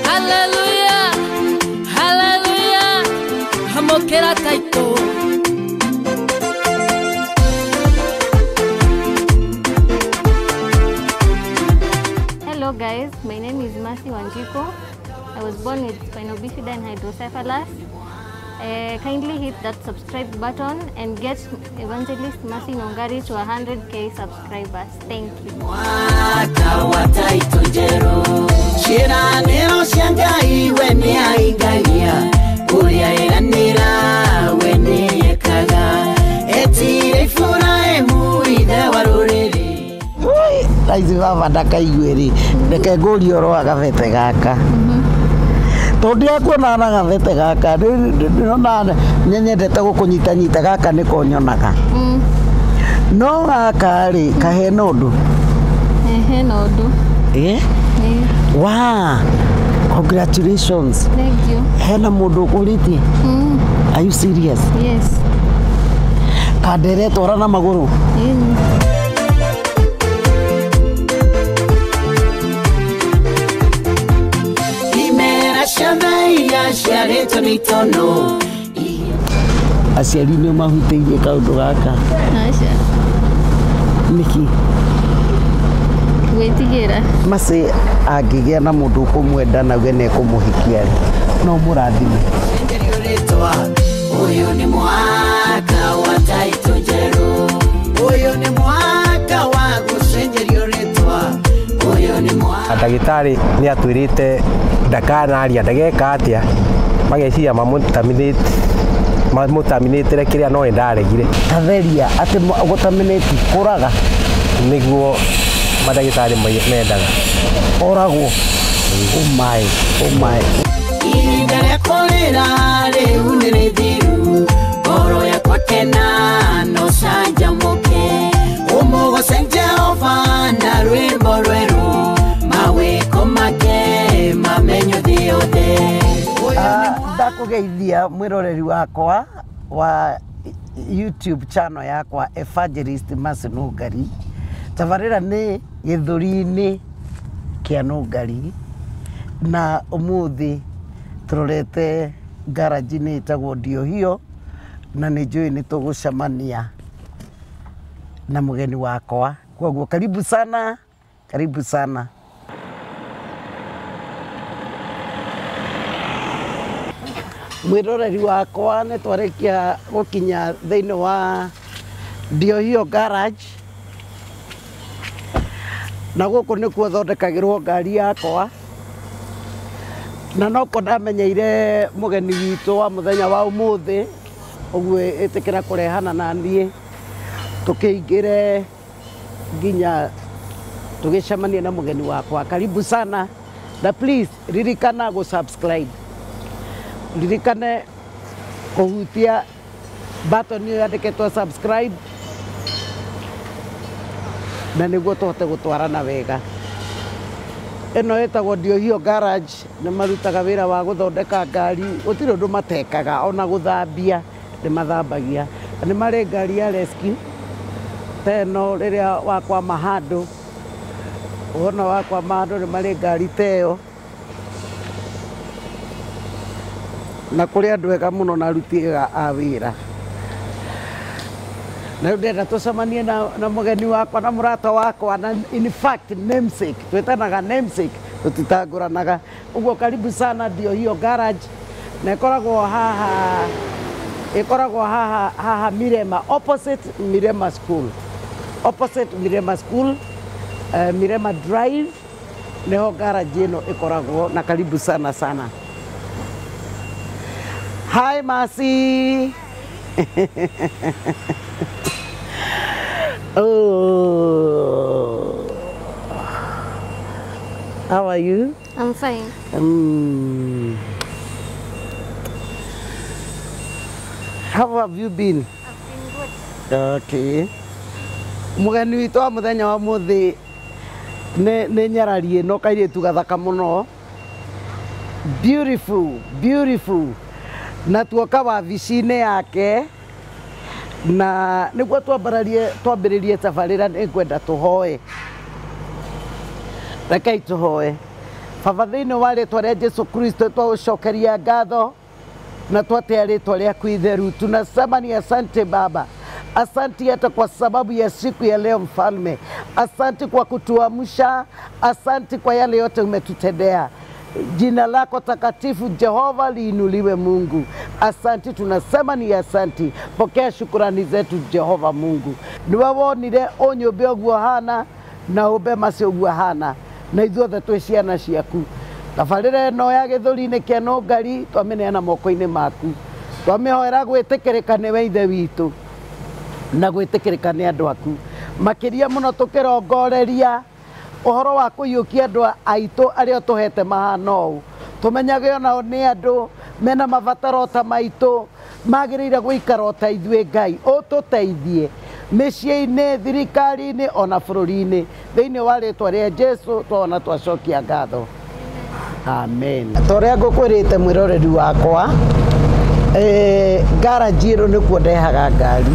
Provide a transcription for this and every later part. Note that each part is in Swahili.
Hallelujah, hallelujah, hamokera taito. Hello guys, my name is Mercy Wanjiko. I was born with spinal bifida and hydrocephalus. Kindly hit that subscribe button and get Evangelist Mercy Nongari to 100k subscribers. Thank you. Raithi baba ndakaiguĩrĩ reke ngũrie ũhoro wa gabete gaka tondũ ndĩrakuona na gabete gaka ndĩrona nyenyendete gũkũnyitanyita gaka nĩko nyonaga no gaka rĩ kahena ũndũ Hena ũndũ wow, congratulations. Thank you. Hena mũndũ ũkũrĩtie Are you serious? Yes. Kandere twara na magũrũ aciari nĩ mahutĩirie kaũndũ gaka Acha. nĩkĩ Gwĩtigĩra. Mercy angĩgĩa na mũndũ ũkũmwenda nauge nĩ ekũmũhikia no mũrathime ũyũ nĩ mwaka wa taito njerũ ũyũ nĩ mwaka wa gũcenjerio rĩtwa ũyũ nĩ mwaka ndagĩtarĩ nĩ atwĩrĩte ndakanaria ndageka atĩa mageciria mamũtaminĩtĩre kĩrĩa no ndaregire tatheria atĩ gũtaminĩti kũraga nĩguo madagĩtarĩ mendaga oragwo my ihinda rĩa kũrĩra rĩu nĩ rĩthiru ngoro yakwa kena no canjamũke ũmũgoce Jehova na rwĩmbo rwerũ mawĩko make mamenyo thĩ yothe ndakũgeithia mwĩroreri wakwa wa YouTube channel yakwa Evangelist Mercy Nongari tabarĩra nĩ gĩthũri-inĩ kĩa Nongari na ũmũthĩ tũrorete garage-inĩ ĩtagwo Ndiohio na nĩ njũĩ nĩ tũgũcemania na mũgeni wakwa koguo karibu sana mwĩroreri wakwa nĩ twarĩkia gũkinya thĩinĩ wa Ndiohio garage na gũkũ nĩkuo thondekagĩrwo ngari yakwa na noko ndamenyeire mũgeni witũ wa mũthenya wa ũmũthĩ ũguo ĩtĩkĩra kũrehana na niĩ tũkĩingĩre nginya tũgĩcemania na mũgeni wakwa karibu sana na please ririkana gũsubscribe ririkane kũhutia button ĩyo yandĩkĩtwo subscribe na nĩguo tũhote gũtwarana wega ĩno ĩtagwo Ndiohio garage nĩ marutaga wĩra wa gũthondeka ngari gũtirĩ ũndũ matekaga ona gũthambia nĩ mathambagia nĩ marĩ ngari ya rescue ta ĩno rĩrĩa wakwama handũ wona wakwama handũ nĩ marĩ ngari ta ĩyo na kũrĩ andũ ega mũno na aruti a wĩra na ndenda tũcemanie na mũgeni wakwa na mũrata wakwa na in fact namesake twĩtanaga namesake tũtitangũranaga ũguo karibu sana Ndiohio garage na ĩkoragwo haha Mirema opposite Mirema school Mirema drive nĩho garage ĩno ĩkoragwo na karibu sana Hi Mercy Oh, how are you? I'm fine. How have you been? I've been good. Okay. Mũgeni witũ wa mũthenya wa mũthĩ nĩ nyarari ĩno kairĩtu gathaka mũno beautiful na tuoka wabici-inĩ yake na nĩguo twambĩrĩrie tabarĩra nĩ ngwenda tũhoe Rekei tũhoe. Baba, thĩinĩ wa rĩĩtwa rĩa Jesu Kristo twagũcokeria ngatho na twatea rĩĩtwa rĩaku itheru. Tunasema ni asante Baba. Asante hata kwa sababu ya siku ya leo Mfalme. Asante kwa kutuamsha. Asante kwa yale yote umetutendea. Jina lako takatifu Jehova liinuliwe Mungu. Asante, tunasema ni asante. Pokea shukrani zetu Jehova Mungu. Niwawonire ũnyũmbe ũguo hana na ũmbe macio ũguo hana na ithuothe twĩ ciana ciaku. Tabarĩra ĩno ya gĩthũri-inĩ kĩa Nũngari twamĩneana moko-inĩ maku. Twamĩhoera gwĩtĩkĩrĩka nĩwe ithe witũ na gwĩtĩkĩrĩka nĩ andũ aku. Makĩria mũno tũkĩrongoreria ũhoro wa kũiyũkia andũ aitũ arĩa tũhete mahana ũũ. Tũmenyage onao nĩ andũ mena mabataro ta maitũ, magĩrĩire gũikara o ta ithuĩ Ngai. Ũtũteithie mĩciĩ-inĩ, thirikari-inĩ ona bũrũri-inĩ. Thĩinĩ wa rĩĩtwa rĩa Jesu twona twacokia ngatho. Amen. Ta ũrĩa ngũkwĩrĩte mwĩroreri wakwa, garage ĩno nĩkuo ndehaga ngari,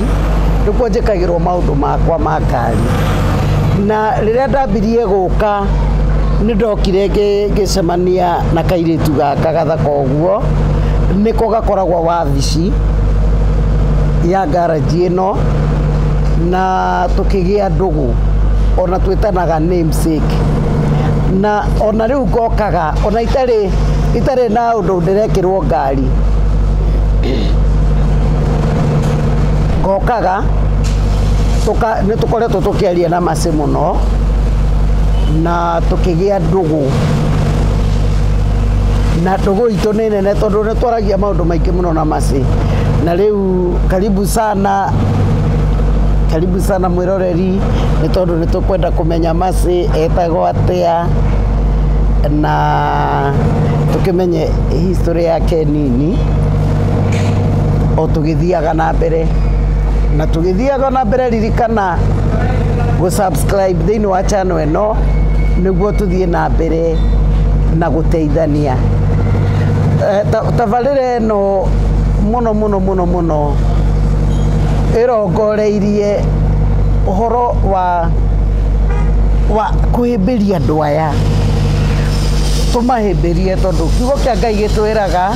nĩkuo njĩkagĩrwo maũndũ makwa ma ngari. Na rĩrĩa ndambirie gũka nĩ ndokire ngĩcemania na kairĩtu gaka gathaka ũguo, nĩko gakoragwo wabici ya garage ĩno, na tũkĩgĩa ndũgũ ona twĩtanaga namesake. Na ona rĩu ngokaga ona itarĩ na ũndũ ndĩrekĩrwo ngari, ngokaga nĩ tũkoretwo tũkĩaria na Mercy mũno na tũkĩgĩa ndũgũ, na ndũgũ itũ nĩ nene tondũ nĩ twaragia maũndũ maingĩ mũno na Mercy. Na rĩu karibu sana mwĩroreri, nĩ tondũ nĩ tũkwenda kũmenya Mercy etagwo atĩa na tũkĩmenye history yake nini o tũgĩthiaga na mbere. Na tũgĩthiaga na mbere, ririkana gũ-subscribe thĩinĩ wa channel ĩno nĩguo tũthiĩ na mbere na gũteithania. Tabarĩra ĩno mũno ĩrongoreirie ũhoro wa kũhĩmbĩria andũ aya. Tũmahĩmbĩrie tondũ kiugo kĩa Ngai gĩtwĩraga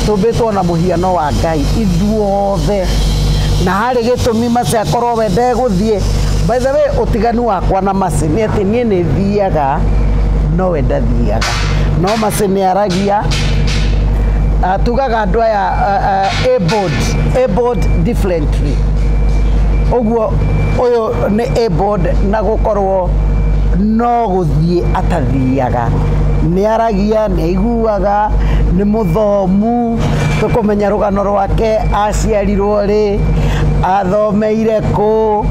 tũmbĩtwo na mũhiano wa Ngai ithuothe, na harĩ gĩtũmi Mercy akorwo we ndegũthiĩ. By the way, ũtiganu wakwa na Mercy nĩ atĩ niĩ nĩ thiaga no we ndathiaga, no Mercy nĩ aragia. Tugaga andũ aya abled differently. Ũguo ũyũ nĩ abled na gũkorwo no gũthiĩ atathiaga. Nĩ aragia, nĩ aiguaga, nĩ mũthomu, tũkũmenya rũgano rwake, aciarirwo rĩ, athomeire kũ,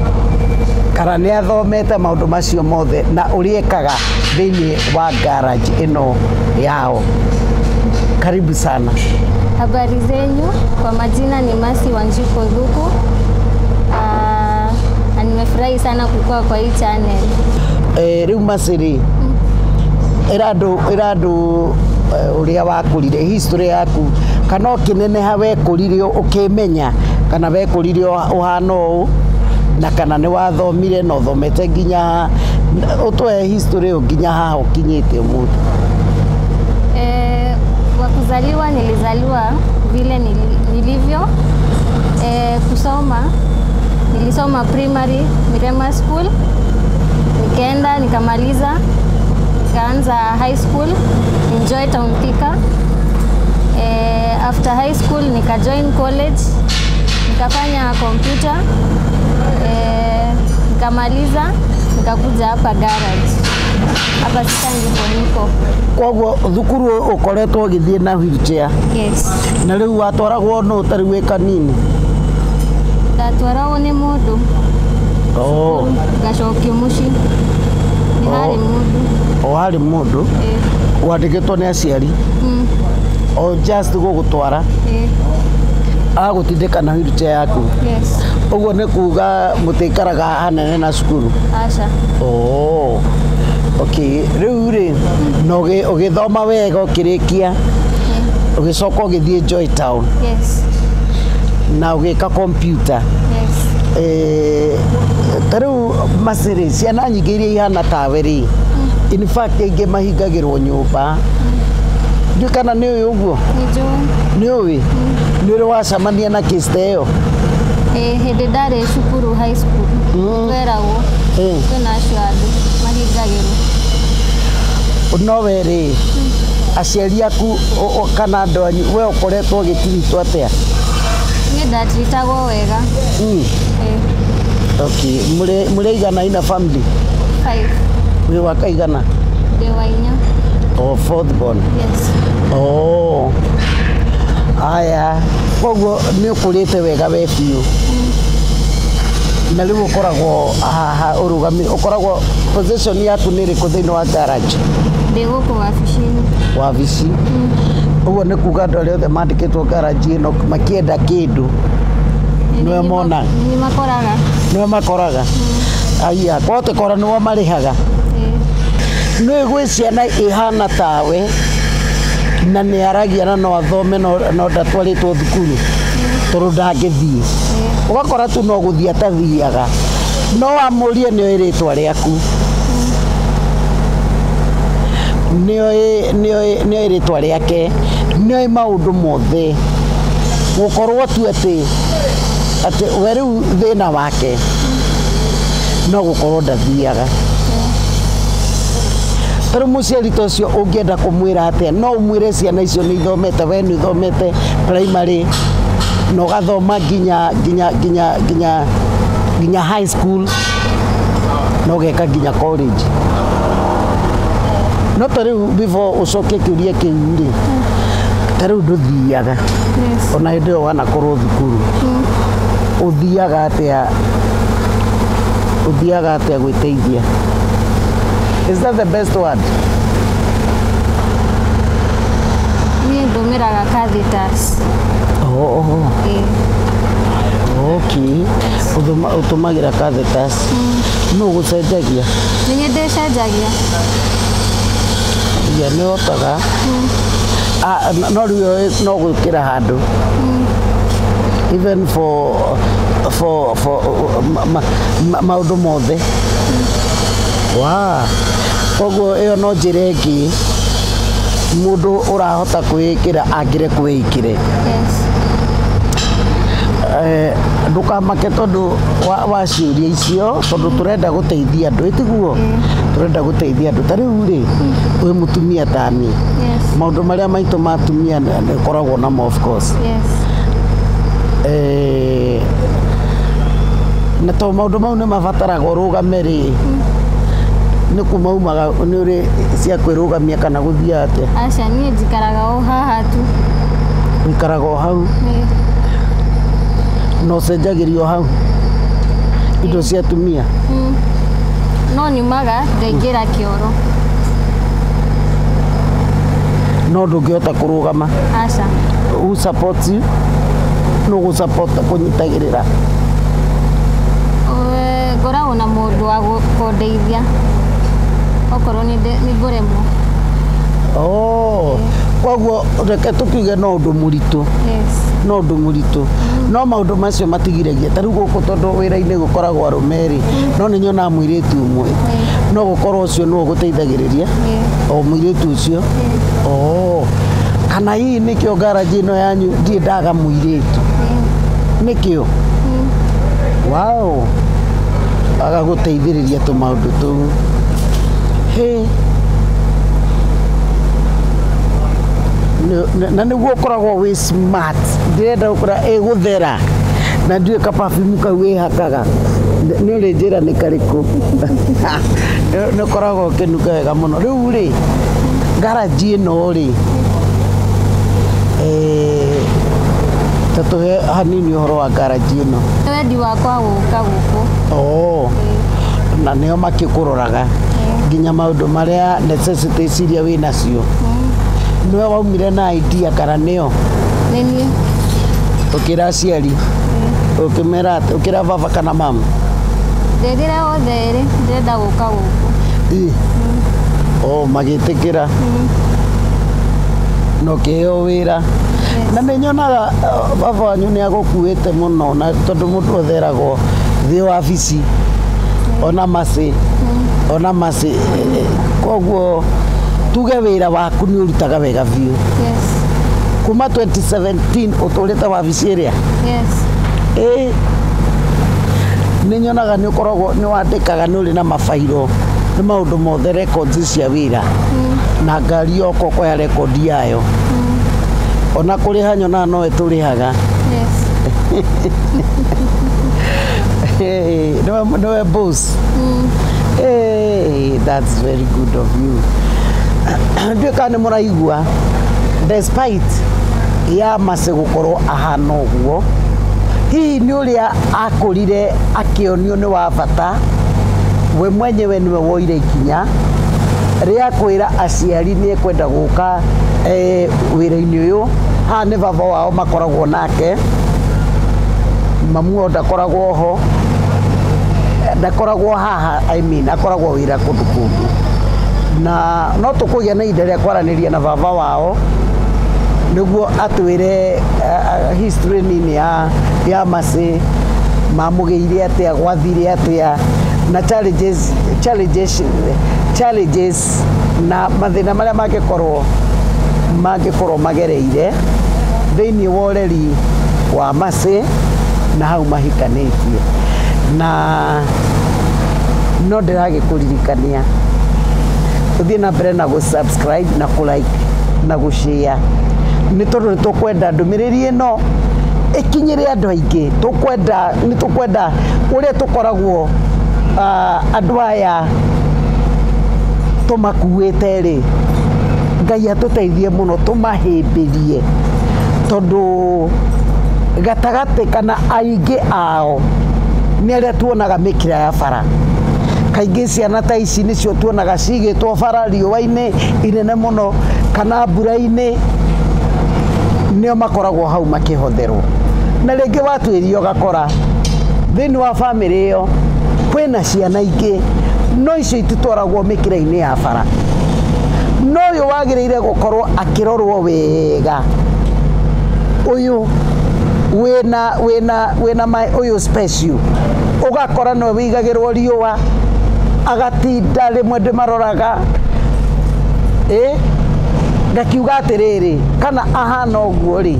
kana nĩ athomete maũndũ macio mothe na ũrĩa ekaga thĩinĩ wa garage ĩno yao. Karibu sana. Habari zenyu, kwa majina ni Mercy Wanjiku Thuku. Na nimefurahi sana kukua kwa hii channel. Rĩu Mercy rĩ, ĩra andũ ũrĩa wakũrire, history yaku, kana ũkĩneneha wekũrire ũkĩmenya, kana wekũrire ũhana ũũ, na kana nĩ wathomire na ũthomete nginya ũtũhe history ĩyo nginya haha ũkinyĩte ũmũthĩ. Kwa kuzaliwa nilizaliwa vile nilivyo. Kusoma nilisoma primary Mirema School, nikaenda nikamaliza, nikaanza high school Enjoy Town Thika. After high school nika join college, nikafanya computer, nikamaliza, nikakuja hapa garage. Hapa sasa ndipo niko. Koguo thukuru ũkoretwo ũgĩthiĩ na wheelchair? Yes. Na rĩu watwaragwo no ũtarĩ wĩ kanini? Ndatwaragwo nĩ mũndũ. Ngacokio mũciĩ. Nĩ harĩ mũndũ. Harĩ mũndũ? Wandĩkĩtwo nĩ aciari? Just gũgũtwara? Agũtindĩka na wheelchair yaku? Yes. Ũguo nĩ kuga mũtĩikaraga hanene na cukuru? Aca. Okay, rĩu rĩ, no ũgĩthoma wega ũkĩrĩkia, ũgĩcoka ũgĩthiĩ Joy Town? Yes. Na ũgĩka computer? Yes. Ta rĩu Mercy rĩ, ciana nyingĩ iria ihana tawe rĩ, in fact ingĩ mahingagĩrwo nyũmba ndiũ kana nĩ ũyũ ũguo nĩ ũĩ nĩ ũrĩ wacamania na case ta ĩyo hĩndĩ ndarĩ cukuru high school weragwo kwĩna acio andũ mahingagĩrwo no werĩ aciari aku kana andũ anyu we ũkoretwo ũgĩtiritwo atĩa niĩ ndatiritagwo wega okay mũrĩ aigana ina family 5 wĩ wa kaigana ndĩ wa 4 fourth born yes aya koguo nĩ ũkũrĩte wega we biũ na rĩu ũkoragwo haha ũkoragwo position yaku nĩ ĩrĩkũ thĩinĩ wa garage ndĩ gũkũ wabici-inĩ wabici ũguo nĩ kuga andũ arĩa othe mandĩkĩtwo garage ĩno makĩenda kĩndũ nĩwe monaga nĩwe makoraga aya kwahotekora nĩwe marĩhaga nĩ gwĩ ciana ihana tawe na nĩ aragia na no athome no ndatwarĩtwo thukuru tondũ ndangĩthiĩ ũgakora tu no gũthiĩ atathiaga no amũrie nĩoĩ rĩtwa rĩaku nĩoĩ rĩtwa rĩake nĩoĩ maũndũ mothe gũkorwo tu atĩ we rĩu thĩna wake no gũkorwo ndathiaga tarĩ mũciari ta ũcio ũngĩenda kũmwĩra atĩa no ũmwĩre ciana icio nĩ ithomete we nĩ ũthomete primary na ũgathoma nginya high school na ũgeka nginya college no tarĩu before ũcoke kĩũria kĩu rĩ tarĩu ndũthiaga ona hĩndĩ ĩyo wanakorwo thukuru ũthiaga atĩa gwĩteithia is that the best word niĩ ndũmĩraga Caritas okay ũtũmagĩra Caritas no gũcenjagia nĩ ndĩcenjagia nĩ hotaga no rĩu no gwĩkĩra handũ even for maũndũ mothe koguo ĩyo no njĩra ĩngĩ mũndũ ũrahota kwĩĩkĩra angĩre kwĩĩkĩre ndũkamake tondũ wa ciũria icio tondũ tũrenda gũteithia andũ ĩtiguo tũrenda gũteithia andũ tarĩu rĩ wĩ mũtumia ta niĩ maũndũ marĩa maitũ ma atumia nĩ koragwo namo of course na to maũndũ mau nĩ mabataraga ũrũgame rĩ nĩ kumaumaga nĩ ũrĩ cia kwĩrũgamia kana gũthiĩ atĩa aca niĩ njikaraga o haha tu ũikaraga o hau no cenjagĩrio hau indo cia atumia no nyumaga ngaingĩra kĩoro no ndũngĩhota kũrũgama aca who supports you no gũsupport kũnyitagĩrĩra ngoragwo na mũndũ wa kũndeithia okorwo nĩ ngũremwo koguo reke tũkiuge no ũndũ mũritũ no ũndũ mũritũ no maũndũ macio matigiragia tarĩu gũkũ tondũ wĩra-inĩ gũkoragwo arũme rĩ no nĩ nyonaga mũirĩtu ũmwe no gũkorwo ũcio nĩwe ũgũteithagĩrĩria o mũirĩtu ũcio kana hihi nĩkĩo garage ĩno yanyu ndirĩ ndaga mũirĩtu nĩkĩo agagũteithĩrĩria tũmaũndũ tũu na nĩguo ũkoragwo wĩ smart ndĩrenda gũkora ĩgũthera na ndiũĩ kapabimu kau wĩhakaga nĩ ũrĩ njĩra nĩ karĩkũ nĩ ũkoragwo ũkĩnuka wega mũno rĩu rĩ garage ĩno rĩ tatũhe hanini ũhoro wa garage ĩno wendi wakwa gũka gũkũ na nĩo makĩkũroraga nginya maũndũ marĩa necessities iria wĩ nacio nĩwe waumire na idea kana nĩo nĩ niĩ ũkĩra aciari ũkĩmera ũkĩra baba kana mama ndĩrire othe erĩ ndĩrenda gũka gũkũ magĩtĩkĩra no kĩheo wĩra na nĩ nyonaga baba wanyu nĩ agũkuĩte mũno na tondũ mũndũ otheragwo thĩ wabici ona macĩ ona masi koguo tuge wira waku ni urutaga wega biu. Yes. Kuma 2017 uturite wabici iria. Yes. Ni nyonaga ni ukoragwo ni wandikaga ni uri na mafairo ni maundu mothe records cia wira na ngari yoko kwa record yayo ona kuri hanyona no eturihaga. Yes. Hey, no boss. Hey, that's very good of you. Ndio kana muraigua despite ya mase gukorwo ahana uguo hii ni uria akurire akionio ni wa bata we mwenyewe niwe woire ikinya ria kwira aciari ni kwenda guka wira-ini uyu ha ni baba wao makoragwo nake mamu ndakoragwo ho ndakoragwo haha akoragwo wira kundu kundu na no tukugia na inde ria kwaraniria na baba wao niguo atwire history nini ya mase mamugeire atia gwathire atia na challenges na mathina maria mangikorwo magereire thiini wa ureri wa mase na hau mahikanitie na no ndiragikuririkania uthie na mbere na subscribe na like na share ni tondu tukwenda ndumiriri ino ikinyire andu aingi ni tukwenda uria tukoragwo andu aya tumakuite ri Ngai atuteithie muno tumahimbirie tondu gatagate kana aingi ao ni aria tuonaga mikira ya bara kaingi ciana ta ici nicio tuonaga cigitwo bara riũa-inĩ inene muno kana mbura-inĩ nio makoragwo hau makihotherwo na ringi watwirio gakora thiini wa family iyo kwina ciana ingi no icio itutwaragwo mikira-inĩ ya bara no uyu wagiriire gukorwo akirorwo wega uyu wina uyu special ugakora no wigagirwo riũa agatinda rimwe ndimaroraga ngakiuga atiriri kana ahana uguo ri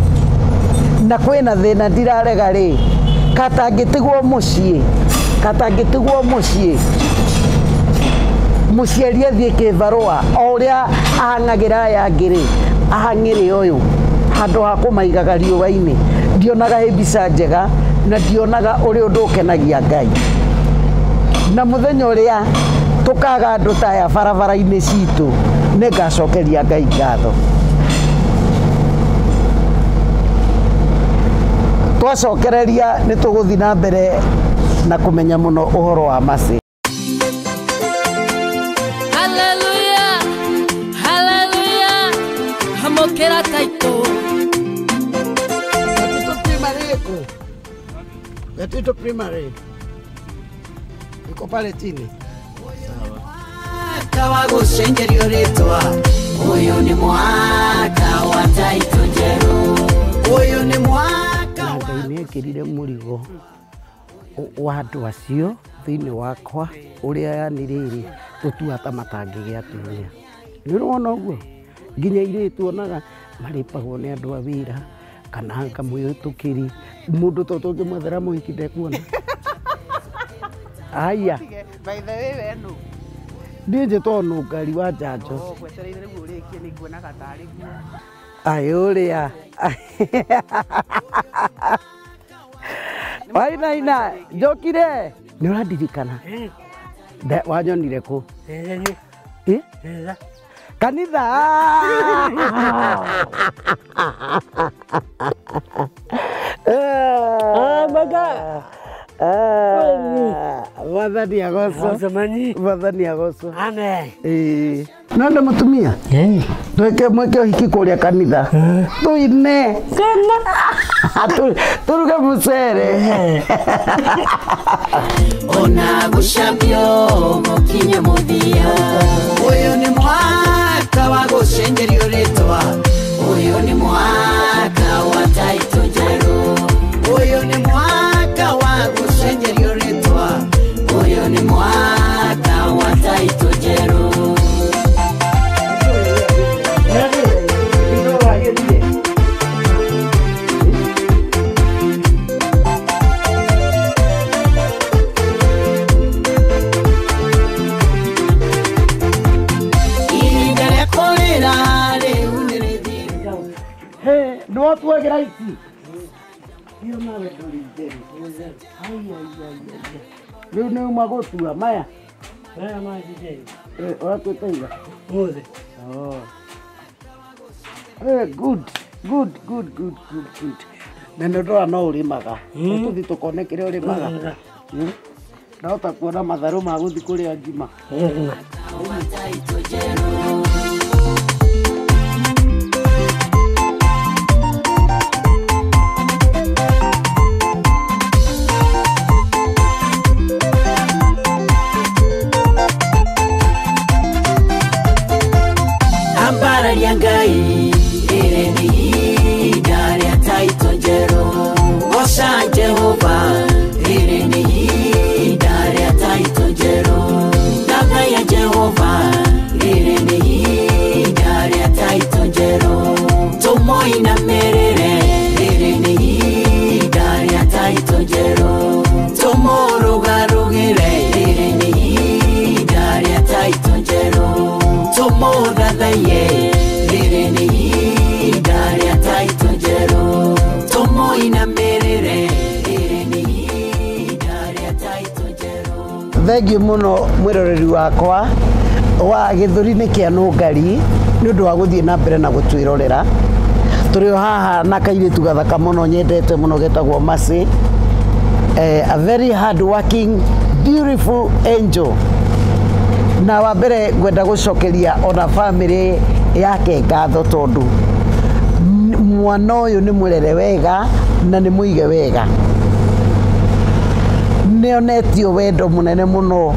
na kwina thina ndirarega ri katangitigwo muciari athie kibarua o uria ahangagira aya ngiri ahangire uyu handu ha kumaigaga riũa-inĩ ndionaga mbica njega na ndionaga uri undu ukenagia Ngai na muthenya uria tukaga andu ta aya barabara-inĩ citu ni ngacokeria Ngai ngatho twacokereria ni tuguthi na mbere na kumenya muno uhoro wa mase. Hallelujah, hallelujah, hamokera taito. Gatito primary iko pale chini. Mwaka gushengerio ritwa uyu ni mwaka wa taito njeru uyu ni mwaka Ngai ni ekirire murigo wa andu acio thiini wakwa uria yaniriri tutuata matangigia atumia ni urona uguo nginya iritu onaga maripagwo ni andu a wira kana ngamwitukiri mundu to tungimwethera muhiki ndekuona aya by the way wenu ndinje tonu ngari wa njanjo gwetereire rĩu ũrĩkie nĩ nguonaga tarĩ guo ai uria wainaina njokire ni urandirikana wanyonire ku kanitha Mwathani agoco nonde mutumia mweke uhiki kuria kanitha tuine turuge mucere ona gucambio mukinye muthia uyu ni mwaka wa gushengerio ritwa uyu ni mwaka wa taito njeru uyu ni mwaka wa gushengerio ritwa uyu ni mwaka wa taito no twegera ici hiyo nawe ndũrinjeri rĩu nĩ uma gũtua maya ũratwĩteiga good na nĩ ndora no ũrĩmaga tũthiĩ tũkone kĩrĩa ũrĩmaga ndahota kuona matharũ ma gũthiĩ kũrĩa ngima Ambararia Ngai ireni daria taito jero Osha Jehova ireni daria taito jero Daga ya Jehova ireni daria taito jero Tomo ina merere ireni daria taito jero Tomo rugarugire ireni daria taito jero Tomo gadaye ireni daria taito jero Tomo ina merere ireni daria taito jero Thengiũ mũno mwĩroreri wakwa wa gĩthũri-inĩ kĩa Nũngari nĩ ũndũ wa gũthiĩ na mbere na gũtwĩrorera tũrĩ o haha na kairĩtu gathaka mũno nyendete mũno getagwo Mercy, a very hard working beautiful angel na wa mbere ngwenda gũcokeria ona family yake ngatho tondũ mwana ũyũ nĩ mũrere wega na nĩ mũige wega nĩonetio wendo mũnene mũno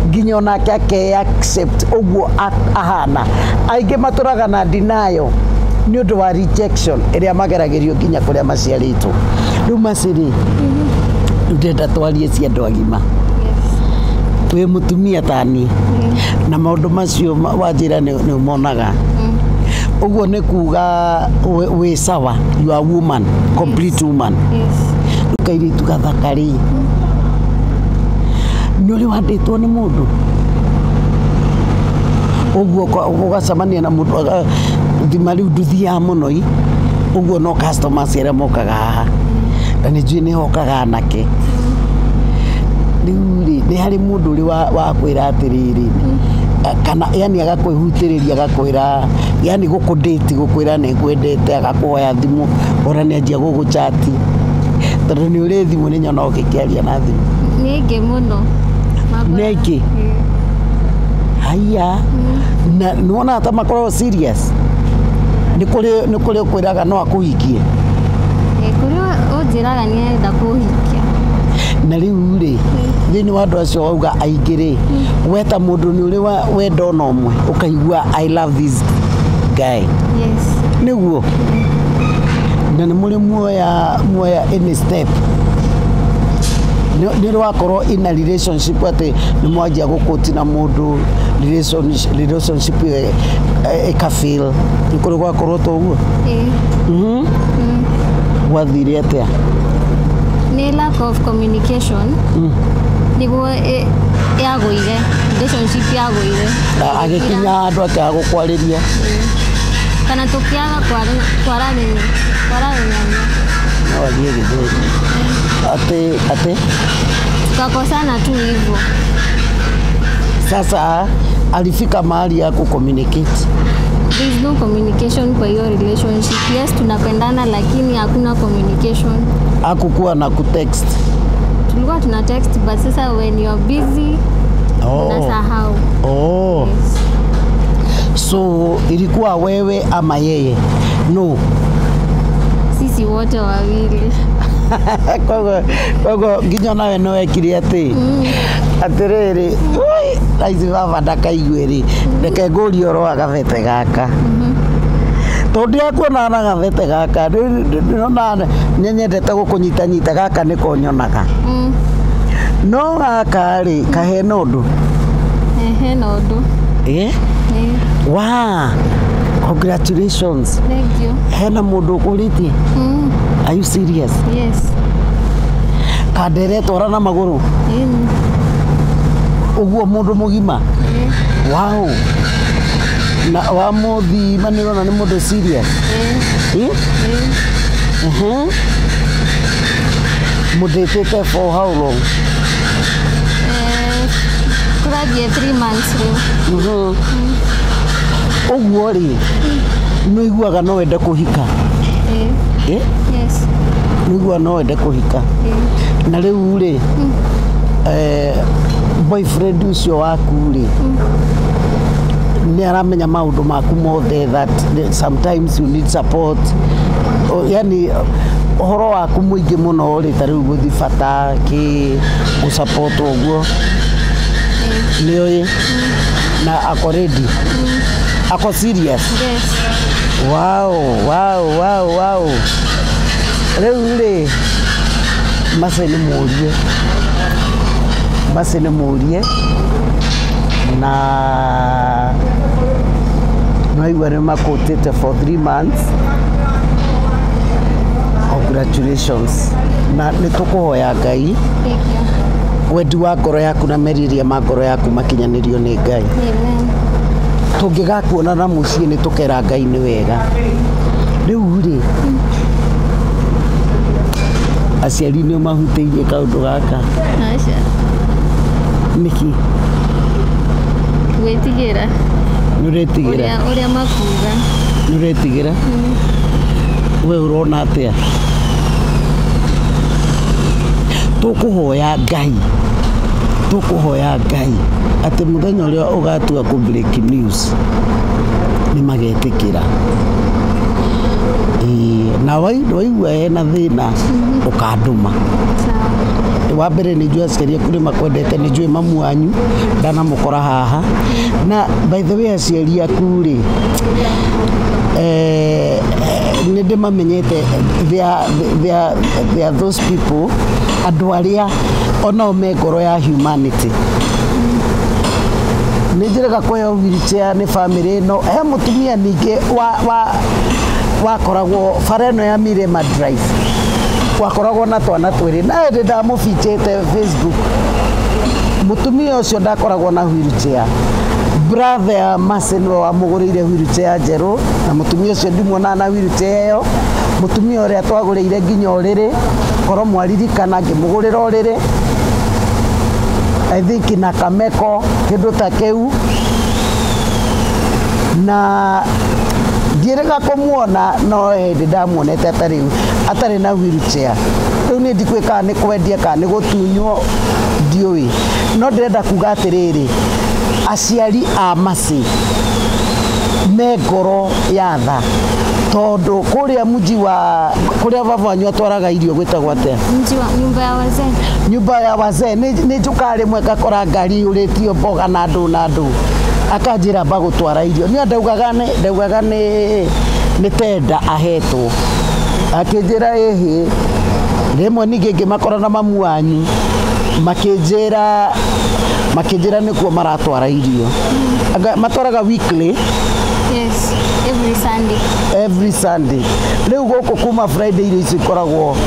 nginya onake ake accept ũguo ahana aingĩ matũraga na denial nĩ ũndũ wa rejection ĩrĩa mageragĩrio nginya kũrĩa maciarĩtwo rĩu Mercy ndĩrenda twarie cia andũ agima wĩ mũtumia tani na maũndũ macio wanjĩra nĩ ũmonaga ũguo nĩ kuga wĩ sawa you are woman complete woman kairĩtu gathakari nĩ ũrĩ wandĩtwo nĩ mũndũ ũguo ũgacemania na mũndũ thima rĩu ndũthiaga mũno ũguo no customers arĩa mokaga haha na nĩ njũĩ nĩ hokaga anake nĩ harĩ mũndũ ũrĩ wa kwĩra atĩrĩrĩ kana yani agakwĩhutĩrĩria agakwĩra yani gũkũndĩti gũkwĩra nĩ ngwendete agakũhoya thimũ ona nĩ anjia gũgũchati tondũ nĩ ũrĩ thimũ nĩ nyona ũgĩkĩaria na thimũ nĩ ingĩ mũno nĩ ingĩ haya na nĩwona hata makoragwo serious nĩ kũrĩ ũkwĩraga no akũhikie kũrĩ ũnjĩraga nĩ arenda kũhikia na rĩu rĩ thĩinĩ wa andũ acio wauga aingĩ rĩ weta mũndũ nĩ ũrĩ wenda ona ũmwe ũkaigua I love this guy nĩguo na nĩ mũrĩ muoya any step nĩ wakorwo in a relationship atĩ nĩ mwanjia gũkũti na mũndũ relationship ĩkafail nĩ kũrĩ gwakorwo ta ũguo gwathire atĩa nĩ lack of communication nĩguo yagũire relationship yagũire agĩkinya andũ akaga gũkwarĩria kana tũkĩaga kwararĩria no athiĩ gĩthĩri atĩ tukakosana tu hivyo sasa alifika mahali ya kucommunicate there is no communication kwa hiyo relationship yes tunapendana lakini hakuna communication hakukuwa na kutext tulikuwa tuna text but sasa when you are busy unasahau so ilikuwa wewe ama yeye no sisi wote wawili kogo nginya nawe no wekire atĩ atĩrĩrĩ raithi baba ndakaiguĩrĩ reke ngũrie ũhoro wa gabete gaka tondũ akuona na gabete gaka nĩona nyenyendete gũkũnyitanyita gaka nĩko nyonaga no gaka rĩ kahena ũndũ hena ũndũ wow congratulations thank you hena mũndũ ũkũrĩtie are you serious yes kadere twara na magũrũ ũguo mũndũ mũgima wow Na wa muthi manirona ni mundu serious. Mudetete for how long? Kurathie 3 months riu. Uguo ri no iguaga no wende kuhika. Yes. No igua no wende kuhika. Na riu ri boyfriend ucio waku ri ni aramenya maundu maku mothe that sometimes you need support. Yani horo waku muingi muno ri ta riu guthi bata ki gu support uguo ni oye na ako ready ako serious. Yes. Wow. Riu ri basi ni murie na no were makotete for 3 months. Congratulations. Na nitukuhoya Ngai. Thank you. Wendi wa ngoro yaku na meriria ma ngoro yaku makinyanirio ni Ngai. Amen. Tungigakuona na mucii ni tukera Ngai ni wega. Riu ri aciari ni mahuteirie kaundu gaka. Acha. Niki Gwitigira. Nuretigira. Uria makuga. Nuretigira. We urona atia? Tukuhoya Ngai ati muthenya uria ugatua ku break news ni magetikira. Na waigua ena thina ukanduma. Wa mbere ni njua aciari aku ni makwendete, ni njui mamu wanyu ndanamukora haha. Na by the way aciari aku ri ni ndimamenyete they are those people andu aria ona me ngoro ya humanity. Ni njiraga kweo wheelchair ni family no he mutumia ninge wakoragwo fareno ya Mirema Drive wakoragwo na twana twiri na ndi ndamufichete Facebook. Mutumia ucio ndakoragwo na wheelchair. Brother ya Maseno amugurire wheelchair njeru na mutumia ucio ndimwona na wheelchair yo. Mutumia uria twagurire nginya oriri koro mwaririkana ngimugurira oriri I think na Kameko kindu ta kiu na ndirega kumuona no hindi ndamuonete atari na wheelchair. Riu ni ndikwika ni kwendia ka ni gutunywo ndiui no ndirenda kuga atiriri aciari a Masi me ngoro ya tha tondu kuria muji wa kuria baba wanyu atwaraga irio gwitagwo atia nyumba ya wazee ni njukari mwe ngakora ngari uritio mboga na ndu akanjira bagutwara irio ni ndaugaga ni tenda ahetwo akinjira ehe rimwe ningi ngimakora na mamu wanyu makinjira nikuo maratwara irio matwaraga weekly. Yes, every Sunday. Riu guku kuma Friday irio ici koragwo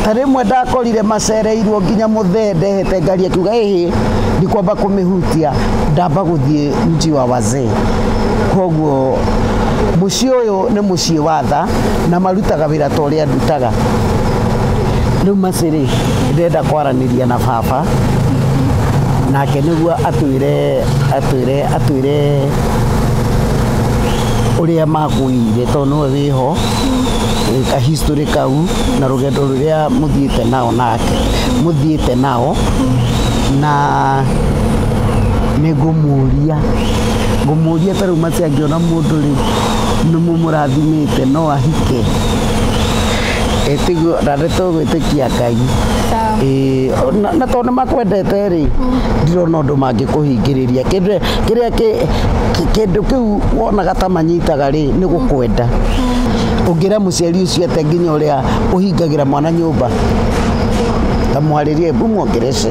tarimwe ndakorire macereirwo nginya muthe ndehete ngari akiuga ehe ndikwamba kumihutia ndamba guthie mji wa wazee. Koguo mucii uyu ni mucii wa tha na marutaga wira ta uria ndutaga. Riu Maciri ndenda kwaraniria na baba nake niguo atwire uria makuire tondu niwe wiho ka history kau na rugendo ruria muthiite nao na ningumuria taru Maciri angiona mundu ri nimumurathimite no ahike etigo ndareto gwitikia Ngai na tondu makwendete ri ndirona undu mangikuhingiriria kindu kiu wonaga ta manyitaga ri ni gukwenda ungira muciari ucio ate nginya uria uhingagira mwana nyumba tamwaririe muongereshe.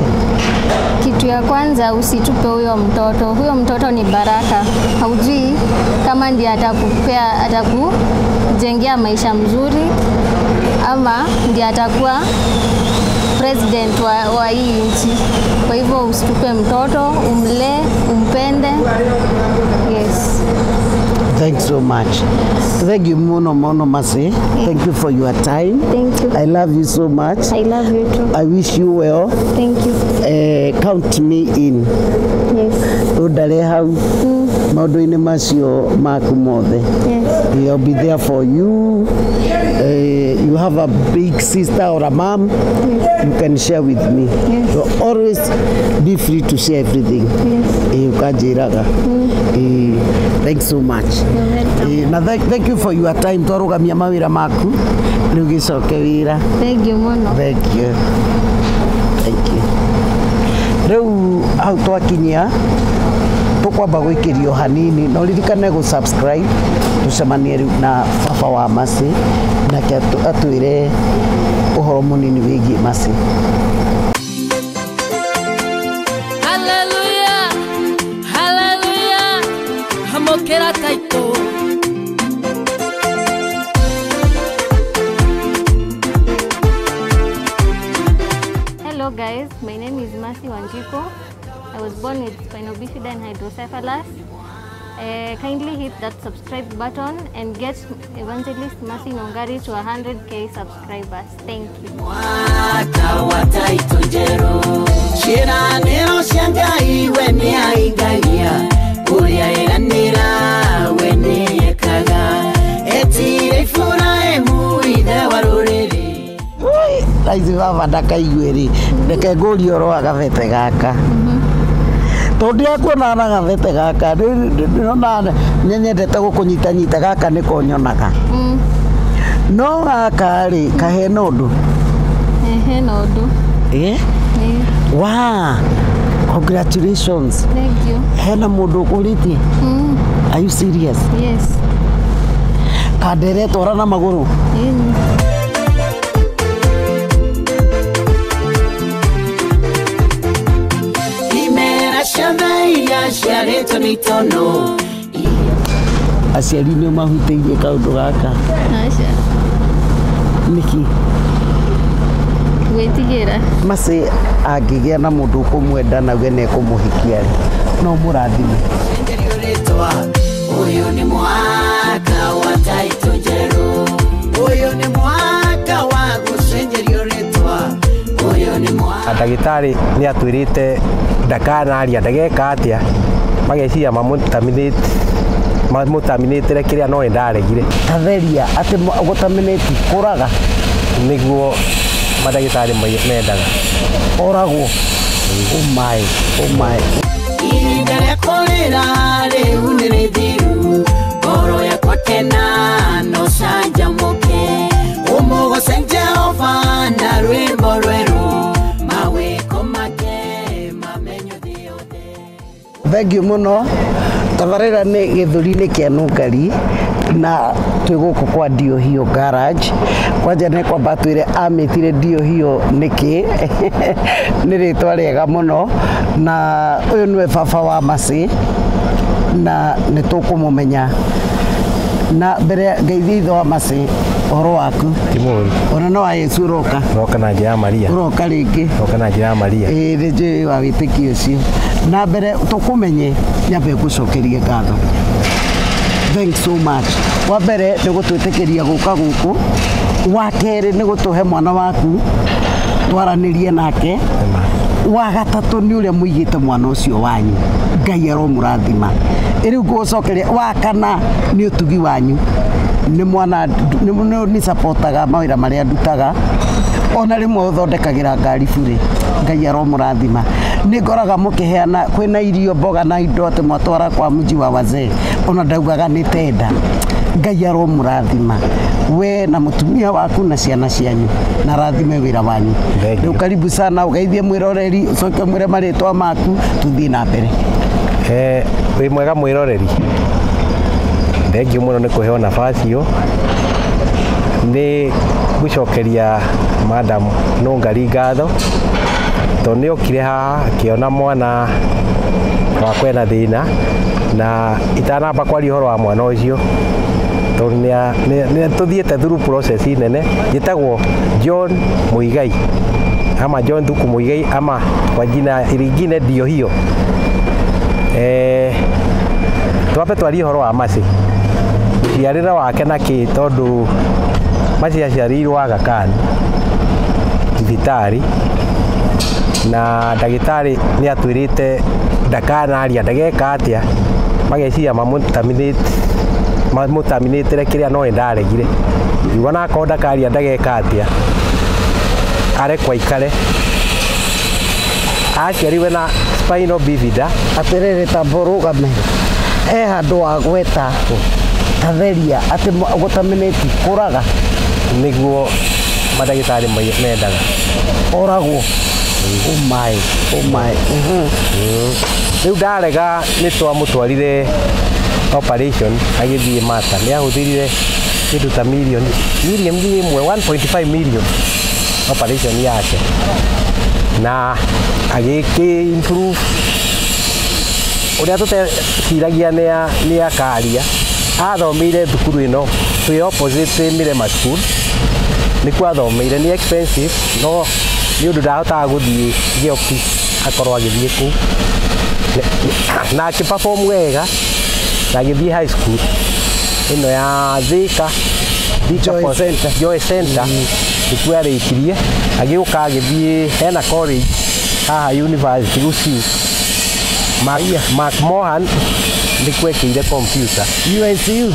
Kitu ya kwanza usitupe huyo mtoto ni baraka. Haujui kama ndiye atakujengea maisha mzuri ama ndiye atakuwa president wa hii nchi. Kwa hivyo usitupe mtoto, umlee, umpende. Yes. Thanks so much. Thank you Mono Masi. Thank you for your time. Thank you. I love you so much. I love you too. I wish you well. Thank you. Count me in. Yes. Udare hau maundu-ini macio maku mothe. Yes. I'll be there for you. You have a big sister or a mom, you can share with me. Yes. So always be free to share everything. Yes. Thanks so much. You're welcome. Thank you for your time. Twarugamia mawira maku. Riu gicoke wira. Thank you Mono. Thank you. Thank you. Riu hau twakinyia tukwamba gwikirio hanini no ririkane go subscribe tucemanie riu na baba wa Masi nake atwire uhoro munini wigie Masi. Hallelujah, hallelujah, hamokera taito. Hello guys, my name is Masi Wanjiko. I was born with spinal bifida and hydrocephalus. Kindly hit that subscribe button and get Evangelist Masi Nongari to 100k subscribers. Thank you. Mwaka wa Taito Njeru ciĩranĩro cia Ngai we nĩ aingagia ũrĩa ĩranĩra we nĩ ekaga etire Iburahĩmu ithe wa rũrĩrĩ. Raithi baba ndakaiguĩrĩ reke ngũrie ũhoro wa gabete gaka. Tondu akuona na gathete gaka ndĩrona nyenyendete gũkũnyitanyita gaka nĩko nyonaga. No gaka rĩ kahena ũndũ. Hena ũndũ. Wow, congratulations. Thank you. Hena mũndũ ũkũrĩtie. Are you serious? Yes. Kandere twara na magũrũ. Ciarĩtwo nĩ itono aciari nĩ mahutĩirie kaũndũ gaka. Aca. Nĩkĩ? Gwĩtigĩra. Masi angĩgĩa na mũndũ ũkũmwenda nauge nĩ ekũmũhikia no mũrathime. rĩtwa ũyũ nĩ mwaka wa Taito Njeru ũyũ nĩ mwaka wa gũcenjerio rĩtwa ũyũ nĩ mwaka. Ndagĩtarĩ nĩ atwĩrĩte ndakanaria ndageka atĩa mageciria mamũtaminĩtĩre kĩrĩa no ndaregire. Tatheria atĩ gũtaminĩti kũraga nĩguo mandagĩtarĩ mendaga oragwo. Oh my. Ihinda rĩa kũrĩra rĩu nĩ rĩthiru ngoro yakwa kena no canjamũke ũmũgoce Jehova na rwĩmbo rwerũ mawĩko make mamenyo thĩ yothe. Thank you mũno. Tabarĩra nĩ gĩthũri-inĩ kĩa Nũngari na twĩ gũkũ kwa Diohio garage. Kwanja nĩ kwamba twĩre amĩtire Diohio nĩkĩ nĩ rĩtwa rĩega mũno na ũyũ nĩwe baba wa Masi na nĩ tũkũmũmenya na mbere Ngeithia ithe wa Masi ũhoro waku? Ti mũũru. Ona no wa Yesu ũroka? Ũroka na njĩra ya Maria. Ũroka rĩngĩ? Ũroka na njĩra ya Maria. Nĩ njũĩ wa wĩtĩkio ũcio. Na mbere tũkũmenye nyambe ngũcokerie ngatho. Thanks so much. Wa mbere nĩ gũtwĩtĩkĩria gũka gũkũ. Wa kerĩ nĩ gũtũhe mwana waku twaranĩrie nake. Wa gatatũ nĩ ũrĩa mũigĩte mwana ũcio wanyu. Ngai aromũrathima. Rĩu ngũcokeria wa kana nĩ ũtugi wanyu. Nĩ mwana nĩ supportaga mawĩra marĩa ndutaga. Ona rĩmwe ũthondekagĩra ngari burĩ. Ngai aromũrathima. Nĩ ngoraga mũkĩheana kwĩna irio mboga na indo atĩ mwatwara kwa mji wa wazee. Ona ndaugaga nĩ tenda. Ngai aromũrathima. We na mũtumia waku na ciana cianyu na rathime wĩra wanyu. Rĩu karibu sana ũgeithie mwĩroreri ũcoke mwĩre marĩtwa maku tũthiĩ na mbere. Wĩ mwega mwĩroreri. Thengiũ mũno nĩ kũheo nafasi ĩyo. Nĩ ngũcokeria Madam Nũngari ngatho tondũ nĩ okire haha akĩona mwana wakwa ena thĩna na itanamba kwaria ũhoro wa mwana ũcio tondũ nĩ tũthiĩte through process nene. Njĩtagwo John Muigai ama John Thuku Muigai ama kwa jina lingine Diohio. Twambe twarie ũhoro wa Masi. mũciarĩre wake na kĩ tondũ maciaciarĩirwo Aga Khan thibitarĩ na ndagĩtarĩ nĩ atwĩrĩte ndakanaria ndageka atĩa mageciria mamũtaminĩtĩre kĩrĩa no ndaregire igua nakorwo ndakaria ndageka atĩa arekwo aikare aciariwe na spinal bifida atĩrĩrĩ tambo rũgame handũ wa gweta tatheria atĩ gũtaminĩti kũraga nĩguo mandagĩtarĩ mendaga oragwo rĩu ndarega nĩ twamũtwarire operation agĩthiĩ Mata nĩ ahũthĩrire kĩndũ ta mirioni ĩmwe 1.5 million operation yake na agĩkĩ improve ũrĩa tũteciragia nĩ akaria athomeire thukuru ĩno twĩ opposite Mirema School nĩkuo athomeire nĩ expensive no nĩ ũndũ ndahotaga gũthiĩ Gĩoki akorwo agĩthiĩ kũu na akĩperform wega na agĩthiĩ high school ĩno ya Thika Joy Center nĩkuo arĩkirie agĩũka agĩthiĩ hena college haha university Gusii McMahon nĩkuo ekĩire computer USU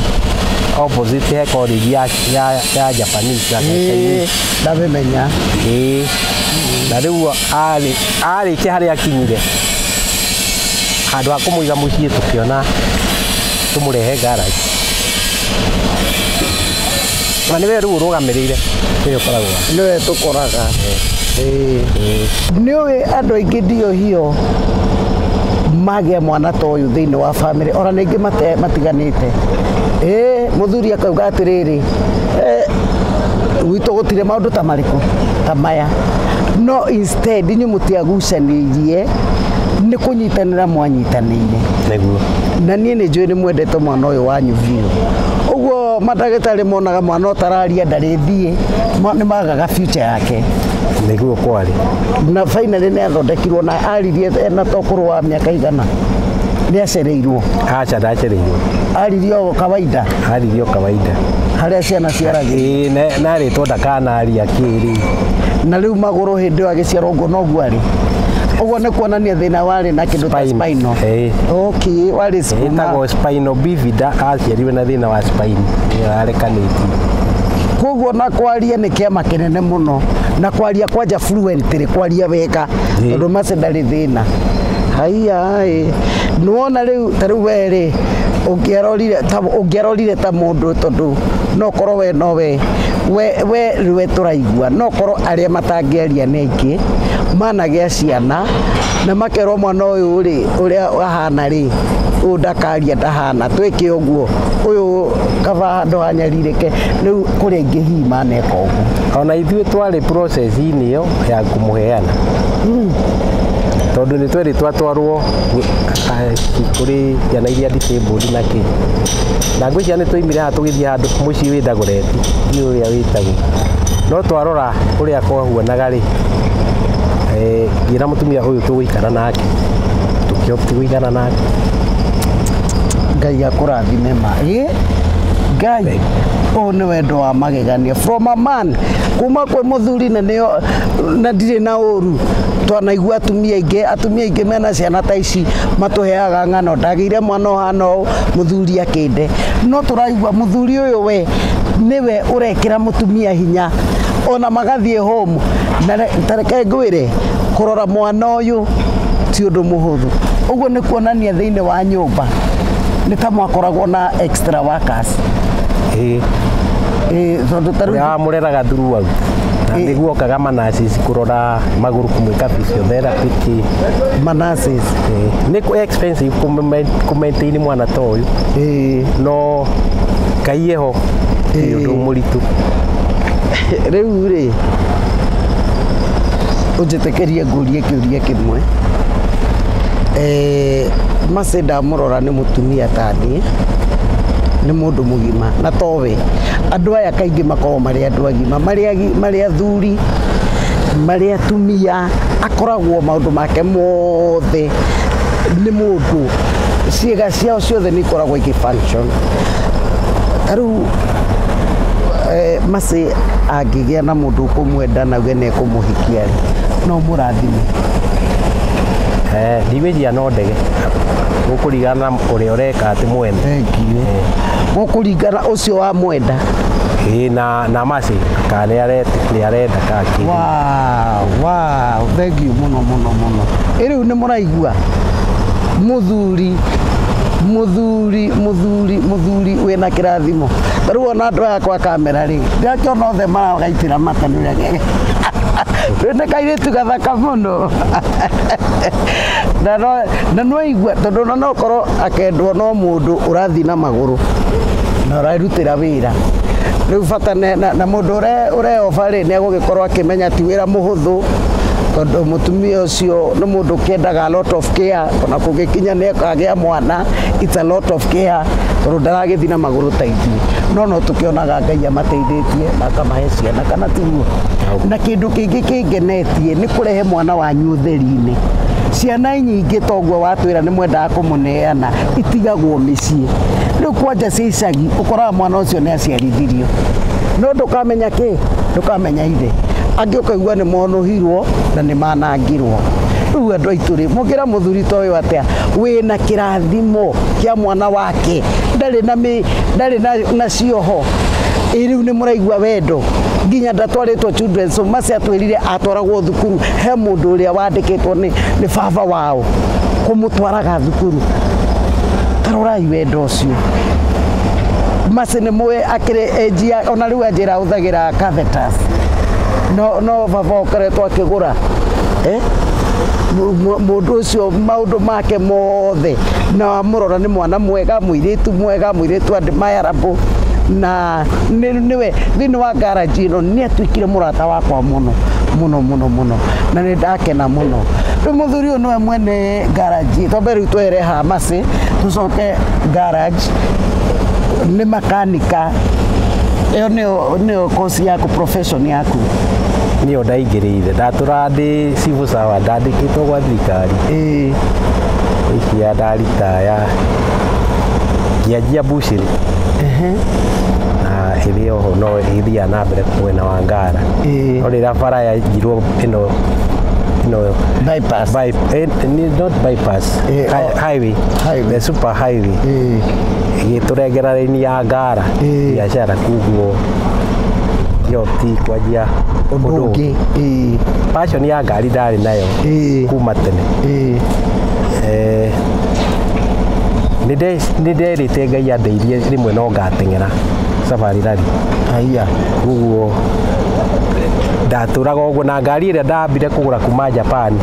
opposite he college ya Japanese ndabĩmenya na rĩu arĩkia harĩa akinyire handũ ha kũmũiga mũciĩ tũkĩona tũmũrehe garage na nĩwe rĩu ũrũgamĩrĩire nĩwe ũkoragwo nĩwe tũkoraga nĩũĩ andũ aingĩ ndiohio magĩa mwana ta ũyũ thĩinĩ wa bamĩrĩ ona ningĩ matiganĩte mũthuri akauga atĩrĩrĩ gwitũ gũtirĩ maũndũ ta marĩkũ ta maya no instead inyuĩ mũtiagucanĩirie nĩ kũnyitanĩra mwanyitanĩire na niĩ nĩ njũĩ nĩ mwendete mwana ũyũ wanyu biũ ũguo mandagĩtarĩ monaga mwana ũtararia ndarĩthiĩ nĩ magaga future yake nĩguo kwarĩ na finally nĩ athondekirwo na aririe ena tokũrũ wa mĩaka igana nĩ acereirwo aca ndacereirwo aririo kawaida harĩa ciana ciaragĩrwo na rĩtwo ndakanaria kĩrĩ na rĩu magũrũ hĩndĩ ĩyo agĩciarwo ũguo noguo arĩ ũguo nĩ kuonania thĩna warĩ na kĩndũ ta spinal warĩ ĩtagwo spinal bifida aciariwe na thĩna wa spine arekanĩtie koguo na kwaria nĩ kĩama kĩnene mũno na kwaria kwanja fluently kwaria wega tondũ mace ndarĩ thĩna nĩwona rĩu ta rĩu werĩ ũngĩarorire ta mũndũ tondũ no korwo we nowe rĩwe tũraigua no korwo arĩa matangĩaria nĩ aingĩ managĩa ciana na makerwo mwana ũyũ rĩ ũrĩa ahana rĩ ũyũ ndakaria ndahana twĩke ũguo ũyũ kaba handũ hanyarirĩke rĩu kũrĩa ingĩ hihi maneka ũguo ona ithuĩ twarĩ process-inĩ ĩyo ya kũmũheana tondũ nĩ twerĩ twatwarwo kũrĩ ciana iria disabled na kĩ na ngwĩciria nĩ twoimire haha tũgĩthiĩ handũ mũciĩ wĩ Dagoretti nĩ ũrĩa wĩtagwo no twarora ũrĩa kwahuanaga rĩ ngĩra mũtumia ũyũ tũgũikara nake tũkĩopti gũikara nake Ngai akũrathime Ngai ũũ nĩ wendo wa magegania from a man kuma kwĩ mũthuri na ndirĩ na ũru twanaigua atumia aingĩ mena ciana ta ici matũheaga ng'ano ndagĩire mwana ũhana ũũ mũthuri akĩnde no tũraigua mũthuri ũyũ we nĩwe ũrekĩra mũtumia hinya ona magathiĩ home na tareke ngwĩre kũrora mwana ũyũ ti ũndũ mũhũthũ ũguo nĩ kuonania thĩinĩ wa nyũmba nĩ ta mwakoragwo na extra workers tondũ tarĩu mũreraga through out na nĩguo okaga manacis kũrora magũrũ kũmwĩka physiotherapy manacis nĩ expensive kũmaintain mwana ta ũyũ no Ngai eho nĩ ũndũ mũritũ rĩu rĩ ũnjĩtĩkĩrie ngũrie kĩũria kĩmwe Mace ndamũrora nĩ mũtumia ta niĩ nĩ mũndũ mũgima na towe andũ aya kaingĩ makoragwo marĩ andũ agima marĩ athuri marĩ atumia akoragwo maũndũ make mothe nĩ mũndũ ciĩga ciao ciothe nĩ ikoragwo igĩ function Taru Masi angĩgĩa na mũndũ ũkũmwenda na we nĩekũmũhikia no mũrathime. Ndigwĩciria no ndege gũkũringana na ũrĩa ũreka atĩ mwene. Gũkũringana ũcio wa mwenda. Na Masi kana nĩarenda kaki. Wow, thank you mũno. Rĩu nĩ mũraigua muthuri wena kirathimo. Tarũ ona andũ aya kwa kamera rĩ ndakĩona othe maragaitĩra mata nĩũrĩa wena kairĩtu gathaka mũno. Na no igua tondũ no korwo akendwo no mũndũ ũrathi na magũrũ na ũrarutĩra wĩra. Rĩu bata na mũndũ ũreoba rĩ nĩegũgĩkorwo akĩmenya ti wĩra mũhũthũ tondũ mũtumia ũcio nĩ mũndũ kĩendaga a lot of care ona kũngĩkinya nĩakagĩa mwana it's a lot of care tondũ ndaragĩthi na magũrũ ta ithuĩ no tũkĩonaga Ngai amateithĩtie na akamahe ciana kana tiguo. Na kĩndũ kĩngĩ kĩngenetie nĩ kũrehe mwana wanyu ũtheri-inĩ. Ciana nyingĩ toguo watwĩra nĩ mwendaga kũmũneana itigagwo mĩciĩ. Rĩu kwanja cia icagi ũkoraga mwana ũcio nĩ aciarithirio no ndũkamenya ithe angĩ ũkaigua nĩ monuhirwo na nĩ manangirwo. Rĩu andũ aitũ rĩ mũngĩra mũthuri ta ũyũ atĩa wĩna kĩrathimo kĩa mwana wake ndarĩ na cioho. Rĩu nĩ mũraigua wendo nginya ndatwarĩtwo children's home. Masi atwĩrire atwaragwo thukuru he mũndũ ũrĩa wandĩkĩtwo nĩ baba wao kũmũtwaraga thukuru. Tarorai wendo ũcio. Masi nĩ mũĩ akĩrĩ enjia ona rĩu anjĩra ahũthagĩra catheters no baba ũkoretwo akĩgũra mũndũ ũcio maũndũ make mothe na mũrora nĩ mwana mwega mũirĩtu admirable na niwe thĩinĩ wa garage ĩno nĩ atuĩkire mũrata wakwa mũno na nĩ ndakena mũno. Rĩu mũthuri ũyũ nĩwe mwene garage tondũ rĩu twereha Masi tũcoke garage nĩ makanika. Ĩyo nĩyo course yaku profession yaku. Niyo ndaingĩrĩire ndatũra ndĩ civil servant ndandĩkĩtwo gwa thirikari. Icia ndaritaya ngĩanjia bushĩri na ĩrĩ oho no ĩthiaga na mbere mwena wa Ngara. No rĩrĩa bara yanjirwo ĩno bypass not bypass highway the super highway ĩgĩtũrengera raini ya Ngara biacara kuguo yoti kwanjia ũndũ ũngĩ. Passion ya ngari ndarĩ nayo kuma tene. Nĩ nderĩte Ngai andeithie rĩmwe no ngateng'era safari rally. Kuguo ndatũraga ũguo na ngari ĩrĩa ndambire kũgũra kuma Japan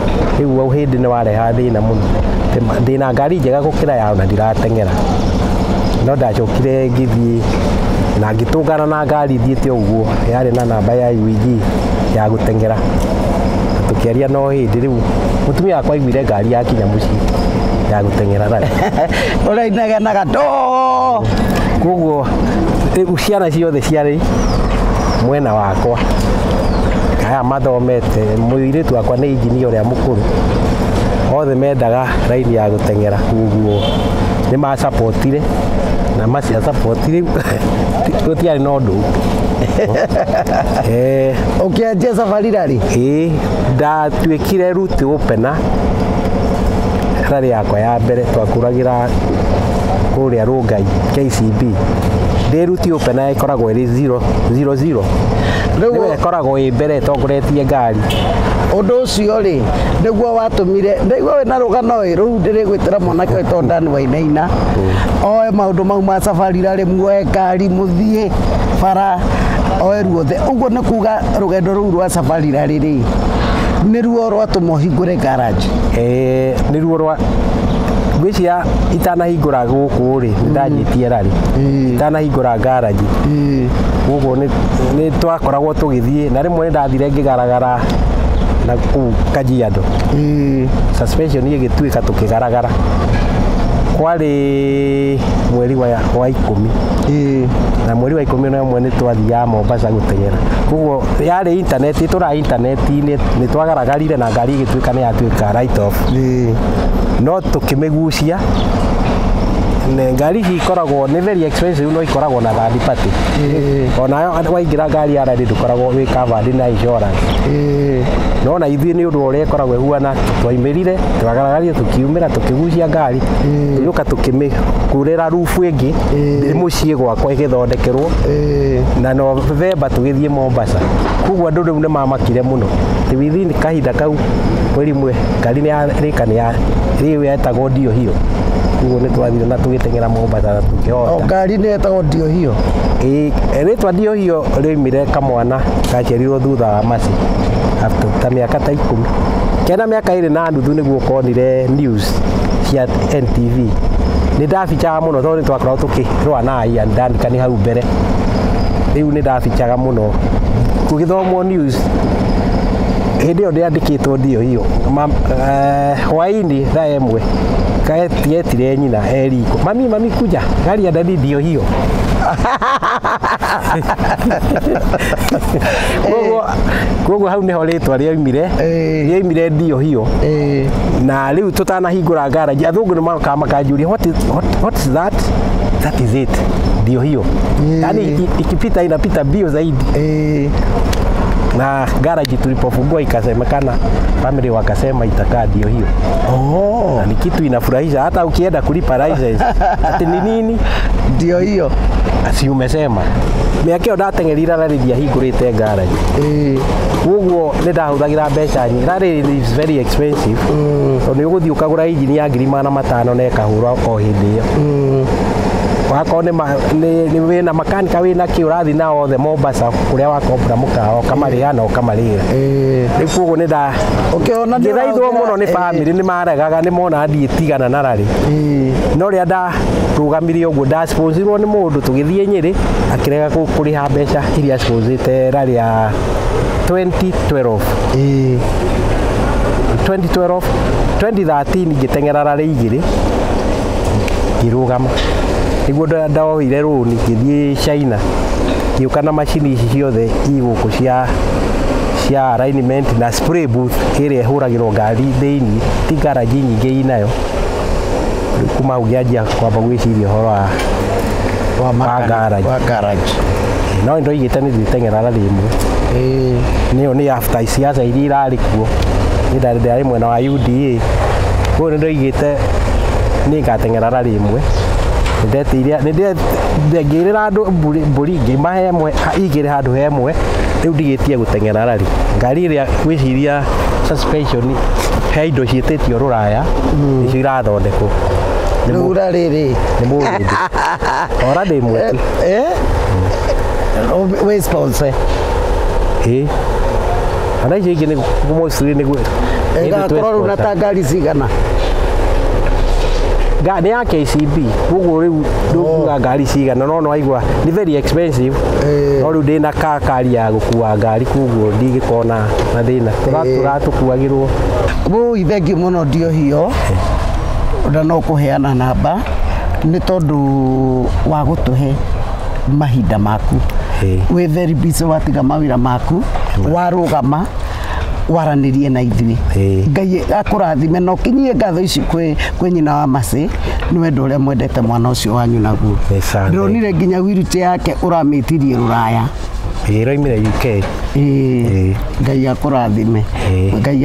rĩu au hĩndĩ nĩ wareha thĩna mũno. Ndĩna ngari njega gũkĩra yao na ndirateng'era no ndacokire ngĩthiĩ na ngĩtũngana na ngari thiĩte ũguo yarĩ na namba ya UEG ya gũteng'era tũkĩaria no hĩndĩ rĩu mũtumia wakwa aiguire ngari yakinya mũciĩ ya gũteng'era rally. Ũrainagenaga ndoo. Kuguo ciana ciothe ciarĩ mwena wakwa aya mathomete mũirĩtu wakwa nĩ injinia ũrĩa mũkũrũ othe mendaga raini ya gũteng'era. Kuguo nĩ macapotire na Masi acapotire gũtiarĩ na ũndũ. Ũkĩanjia safari rally? Ndatuĩkire route opener rally yakwa ya mbere twakũragĩra kũrĩa Rũngai KCB. Ndĩ route opener ĩkoragwo ĩrĩ 000 nĩwe ĩkoragwo ĩ mbere ĩtongoretie ngari. Ũndũ ũcio rĩ nĩguo watũmire ndaigua wĩna rũgano rĩu ndĩrĩgwĩtĩra mwanake wĩtwo Dan Wainaina oe maũndũ mau ma safari rally muoe ngari mũthiĩ bara oe ruothe. Ũguo nĩ kuga rũgendo rũu rwa safari rally rĩ nĩ ruo rwatũma ũhingũre garage? Nĩ ruo ngwĩciria itanahingũra gũkũ rĩ nĩndanyitie rally itanahingũra garage. Ũguo nĩ twakoragwo tũgĩthiĩ na rĩmwe nĩndathire ngĩgaragara na kũu Kajiado suspension ĩgĩtuĩka tũkĩgaragara. Kwarĩ mweri wa 10 na mweri wa 10 na ũmwe nĩ twathiaga Mombasa gũteng'era. Koguo yarĩ intaneti tũra intaneti-inĩ nĩ twagaragarire na ngari ĩgĩtuĩka nĩ yatuĩka right off no tũkĩmĩgucia ngari ici ikoragwo nĩ very expensive no ikoragwo na third party onayo waingĩra ngari ya rally ndũkoragwo wĩ covered na insurance no na ithuĩ nĩ ũndũ ũrĩa ĩkoragwo ĩhuana twaimĩrire twagaragaria tũkiumĩra tũkĩgucia ngari tũgĩũka tũkĩmĩkũrĩra rufu ĩngĩ mũciĩ gwakwa ĩgĩthondekerwo na Novemba tũgĩthiĩ Mombasa koguo andũ rĩu nĩ mamakire mũno within kahinda kau mweri mwe ngari nĩ rĩu yetagwo ndio hiyo koguo nĩ twathire na tũgĩteng'era Mombasa na tũkĩhota ngari nĩ yetagwo ndio hiyo rĩtwa ndio hiyo rĩoimire kamwana gaciarirwo thutha wa Mercy after ta mĩaka ta 10 kena mĩaka ĩrĩ na nuthu nĩguo konire news cia NTV nĩ ndabicaga mũno tondũ nĩ twakoragwo tũkĩrũa na Ian Duncan hau mbere rĩu nĩ ndabicaga mũno gũgĩthomwo news hĩndĩ ĩyo ndĩandĩkĩtwo ndio hiyo hwaĩ-inĩ thaa ĩmwe yetire nyina Eriko mami kuja gari ya dadi ndio hiyo koguo hau nĩho rĩtwa rĩoimire ndio hiyo na rĩu tũtanahingũra garage athũngũ nĩ marokaga makanjũria what is that is it ndio hiyo yani ikipita inapita bio zaidi na garage tulipofungua ikasemekana family wakasema itakaa ndio hiyo na ni kitu inafurahisha hata ukienda kulipa license ati ni nini ndio hiyo asi umesema mĩaka ĩyo ndateng'erire rally hingũrĩte garage koguo nĩ ndahũthagĩra mbeca nyingĩ rally is very expensive tondũ nĩ ũgũthiĩ ũkagũra injini ya 5,000 na ĩkahũra o hĩndĩ ĩyo wakorwo nĩ wĩna makanika wĩna kĩ ũrathiĩ nao othe Mombasa kũrĩa wakombora mũkawa ũkamarĩha na ũkamarĩra rĩu koguo nĩ ngĩthaithwo mũno nĩ bamĩrĩ nĩ maregaga nĩ mona ndiĩ tigana na rally no rĩrĩa ndarũgamire ũguo ndasponsirwo nĩ mũndũ tũgĩthiĩ Nyĩrĩ akĩrega kũrĩha mbeca iria sponsite rally ya 2012 2013 ngĩteng'era rally igĩrĩ ngĩrũgama nĩguo ndaoire rũni ngĩthiĩ China ngĩũka na macini ici ciothe igũkũ cia alignment na spray booth ĩrĩa ĩhũragĩrwo ngari thĩinĩ ti garage nyingĩ inayo kuma hau ngĩanjia kwamba gwĩciria ũhoro wa garage no ndoigĩte nĩ ndĩteng'era rally ĩmwe nĩyo nĩ after siasa iria irarĩ kuo nĩ ndarĩ mwena wa UDA koguo nĩ ndoigĩte nĩ ngateng'era rally ĩmwe ngĩrĩra andũ mbũri ngĩmahe ĩmwe igĩrĩ handũ he ĩmwe rĩu ndigĩtie gũteng'era rally ngari ĩrĩa gwĩciria suspension he indo ciĩtĩtio rũraya nĩcio irathondekwo rĩu rally nĩ mũndũ ora ndĩ mweti we sponsor ana icio ingĩ nĩ mostly nĩ ĩgakorwo rĩu na ta ngari cigana nĩ ya KCB koguo rĩu ndũkuga ngari cigana no waigua nĩ very expensive no rĩu ndĩna kari ya gũkua ngari koguo ndigĩkona na thĩna tũratũkuagĩrwo mũi thengiũ mũno ndio hiyo na no kũheana namba nĩ tondũ wa gũtũhe mahinda maku wĩ very busy watiga mawĩra maku warũgama waranĩrie na ithuĩ Ngai akũrathime no kinyie ngatho ici kwĩ nyina wa Mercy nĩ wendo ũrĩa mwendete mwana ũcio wanyu naguo ndĩronire nginya wheelchair yake ũramĩtirie rũraya roimire UK Ngai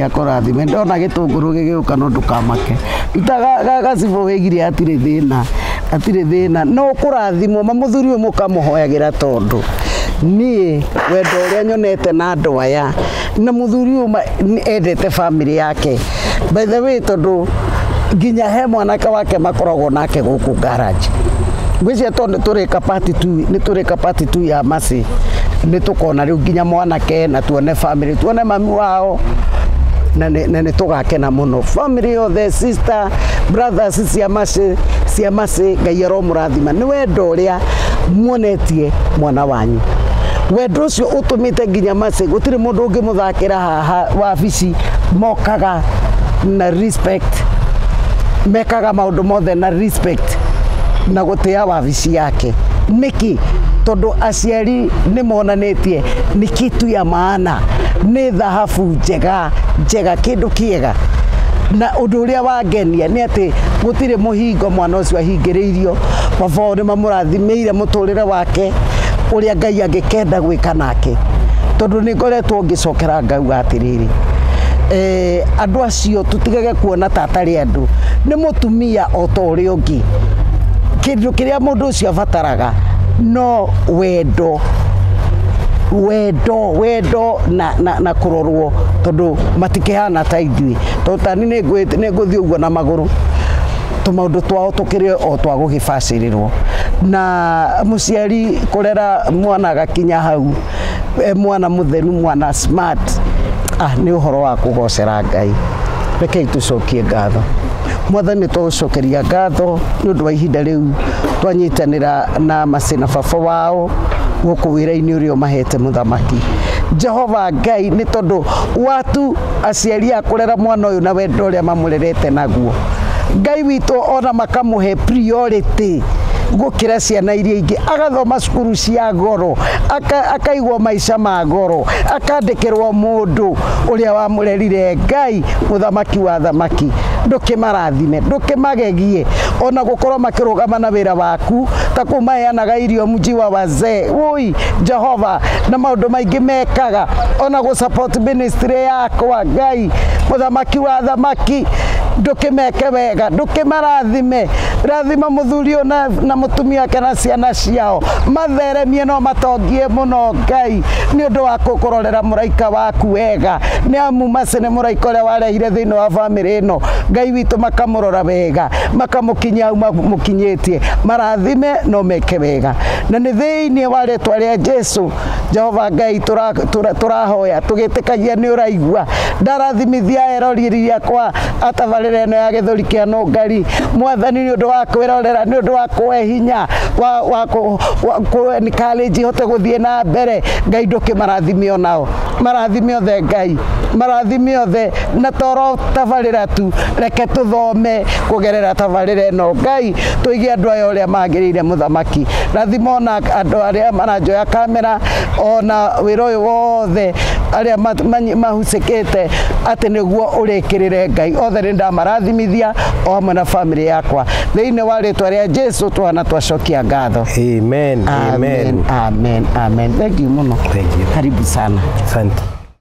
akũrathime ndona gĩtũngũrũ gĩgĩũka no ndũkamake gacibũ wĩgire atirĩ thĩna no kũrathimwo mamũthuri ũyũ mũkamũhoyagĩra tondũ niĩ wendo ũrĩa nyonete na andũ aya na mũthuri ũyũ endete family yake by the way tondũ nginya he mwanake wake makoragwo nake gũkũ garage ngwĩciria tondũ nĩ tũrĩ part 2 ya Mercy nĩ tũkona rĩu nginya mwanake na tuone family tuone mami wao na nĩ tũgakena mũno family yothe sister brothers cia Mercy Ngai aromũrathima nĩ wendo ũrĩa muonetie mwana wanyu wendo ũcio ũtũmĩte nginya Mercy gũtirĩ mũndũ ũngĩmũthakĩra haha wabici mokaga na respect mekaga maũndũ mothe na respect na gũtĩa wabici yake nĩkĩ tondũ aciari nĩ monanĩtie nĩ kitu ya maana nĩ thahabu njega kĩndũ kĩega na undu uria wangenia ni ati gutire muhingo mwana ucio ahingiriirio baba ni mamurathimire muturire wake uria Ngai angikenda gwika nake tondu ni ngoretwo ngicokera Ngai atiriri andu acio tutigage kuona tatari andu ni mutumia o to uri ungi kindu kiria mundu ucio abataraga no wendo na kurorwo tondu matikihana ta ithui tondu tani ni nguthi uguo na maguru tumaundu twao tukire o twa gugibacirirwo na muciari kurera mwana gakinya hau mwana mutheru mwana smart ni uhoro wa kugocera Ngai rekei tucokie ngatho mwathani tucokeria ngatho ni undu wa ihinda riu twanyitanira na macina baba wao guku wira-ini uria mahete muthamaki Jehova Ngai ni tondu watu aciari akurera mwana uyu na wendo uria mamurerete naguo Ngai witu ona makamuhe priority gukira ciana iria ingi agathoma cukuru cia goro akaigwo maica ma goro akandikirwo mundu uria wamurerire Ngai muthamaki wa thamaki ndukimarathime ndukimagegie ona gukorwo makirugama na wira waku ta kumaheanaga irio mji wa wazee oi Jehova na maundu maingi mekaga ona gu support ministry yakwa Ngai muthamaki wa thamaki ndukimeke wega ndukimarathime rathima muthuri na mutumia kana ciana ciao matheremie no matongie muno Ngai ni undu wa kukurorera muraika waku wega ni amu macene muraika uria warehire thiini wa family ino Ngai witu makamurora wega makamukinya mukinyitie marathime no meke wega na ni thiini wa ritwa ria Jesu Jehova Ngai turahoya tugitikagia ni uraigua ndarathimithia eroriria kwa atavalire ino ya githuri kia Nungari mwathani ni undu wa kwirorera ni undu wa kuhe hinya wa ni college hote guthie na mbere Ngai ndukimarathime onao marathime othe Ngai marathime othe na toro tavalira tu reke tuthome kugerera tavalira ino Ngai tuigie andu aya uria magirire muthamaki rathimo na andu aria maranjoya kamera ona wira uyu wothe aria mahucikite ati niguo urikirire Ngai othe ni ndamarathimithia o hamwe na family yakwa thiini wa ritwa ria Jesu twana twacokia ngatho amen amen amen amen thank you muno thank you karibu sana asante